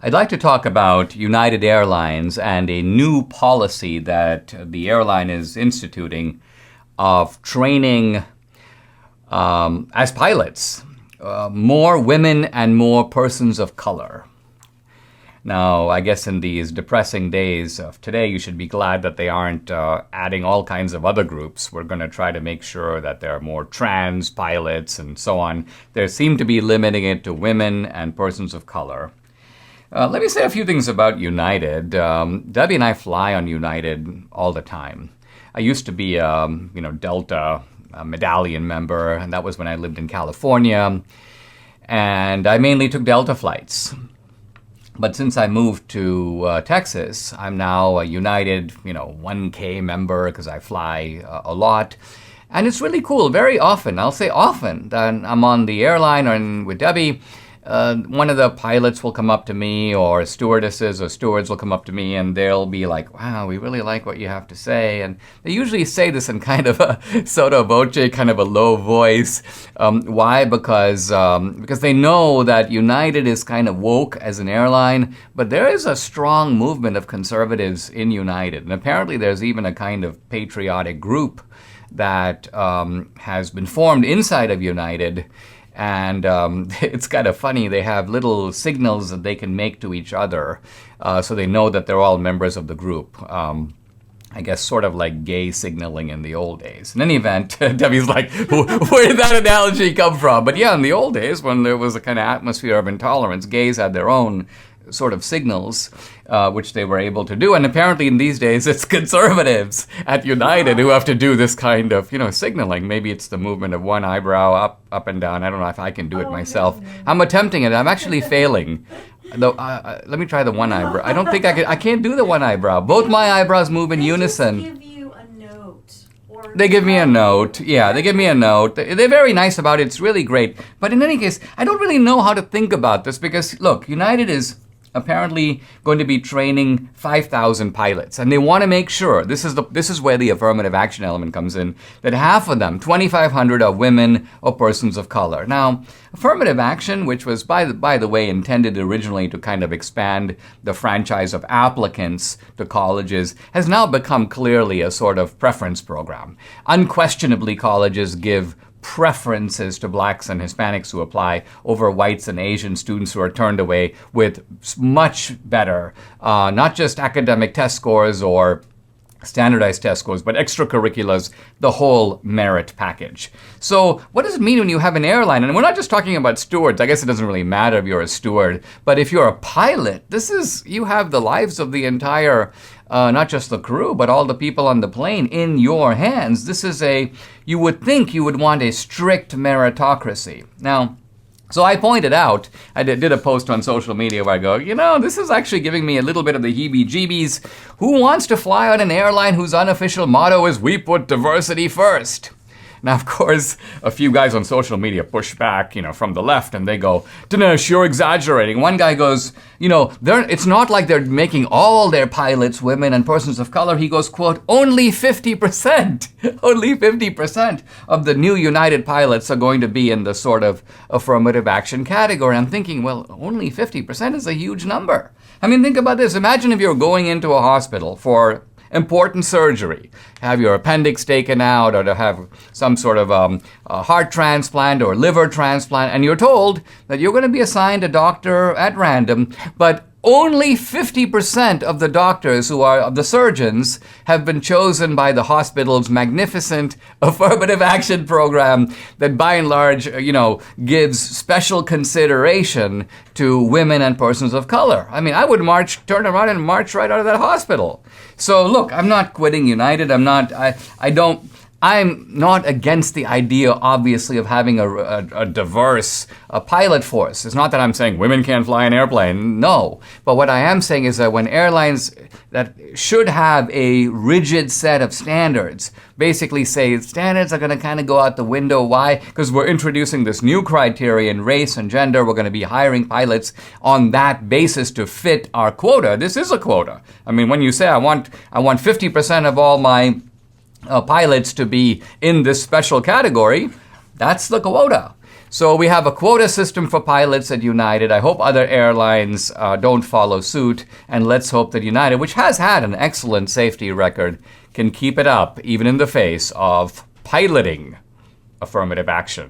I'd like to talk about United Airlines and a new policy that the airline is instituting of training as pilots more women and more persons of color. Now, I guess in these depressing days of today, you should be glad that they aren't adding all kinds of other groups. We're going to try to make sure that there are more trans pilots and so on. They seem to be limiting it to women and persons of color. Let me say a few things about United. Debbie and I fly on United all the time. I used to be a Delta medallion member, and that was when I lived in California. And I mainly took Delta flights. But since I moved to Texas, I'm now a United, 1K member because I fly a lot. And it's really cool. Very often, I'll say often, that I'm on the airline or with Debbie, one of the pilots will come up to me, or stewardesses or stewards will come up to me, and they'll be like, wow, we really like what you have to say. And they usually say this in kind of a sotto voce, kind of a low voice. Why? Because they know that United is kind of woke as an airline, but there is a strong movement of conservatives in United. And apparently there's even a kind of patriotic group that has been formed inside of United. And it's kind of funny. They have little signals that they can make to each other so they know that they're all members of the group. I guess sort of like gay signaling in the old days. In any event, Debbie's like, where did that analogy come from? But yeah, in the old days, when there was a kind of atmosphere of intolerance, gays had their own sort of signals, which they were able to do. And apparently in these days, it's conservatives at United who have to do this kind of, signaling. Maybe it's the movement of one eyebrow up and down. I don't know if I can do it myself. No. I'm attempting it. I'm actually failing. Though, let me try the one eyebrow. I don't think I can't do the one eyebrow. Both my eyebrows move in unison. They give you a note. They give me a note. Yeah, they give me a note. They're very nice about it. It's really great. But in any case, I don't really know how to think about this because, look, United is apparently going to be training 5,000 pilots. And they want to make sure, this is where the affirmative action element comes in, that half of them, 2,500, are women or persons of color. Now, affirmative action, which was, by the way, intended originally to kind of expand the franchise of applicants to colleges, has now become clearly a sort of preference program. Unquestionably, colleges give preferences to blacks and Hispanics who apply over whites and Asian students who are turned away with much better, not just academic test scores or standardized test scores, but extracurriculars, the whole merit package. So what does it mean when you have an airline? And we're not just talking about stewards. I guess it doesn't really matter if you're a steward, but if you're a pilot, you have the lives of the entire not just the crew, but all the people on the plane in your hands. You would think you would want a strict meritocracy. Now, so I pointed out, I did a post on social media where I go, this is actually giving me a little bit of the heebie-jeebies. Who wants to fly on an airline whose unofficial motto is, "We put diversity first"? Now, of course, a few guys on social media push back, from the left, and they go, Dinesh, you're exaggerating. One guy goes, it's not like they're making all their pilots women and persons of color. He goes, quote, only 50%, only 50% of the new United pilots are going to be in the sort of affirmative action category. I'm thinking, well, only 50% is a huge number. I mean, think about this. Imagine if you're going into a hospital for important surgery, have your appendix taken out or to have some sort of a heart transplant or liver transplant, and you're told that you're going to be assigned a doctor at random, but only 50% of the doctors the surgeons have been chosen by the hospital's magnificent affirmative action program that by and large, gives special consideration to women and persons of color. I mean, I would turn around and march right out of that hospital. So look, I'm not quitting United. I'm not against the idea, obviously, of having a diverse pilot force. It's not that I'm saying women can't fly an airplane, no. But what I am saying is that when airlines that should have a rigid set of standards basically say standards are going to kind of go out the window. Why? Because we're introducing this new criterion, race and gender. We're going to be hiring pilots on that basis to fit our quota. This is a quota. I mean, when you say I want 50% of all my pilots to be in this special category, that's the quota. So we have a quota system for pilots at United. I hope other airlines don't follow suit. And let's hope that United, which has had an excellent safety record, can keep it up even in the face of piloting affirmative action.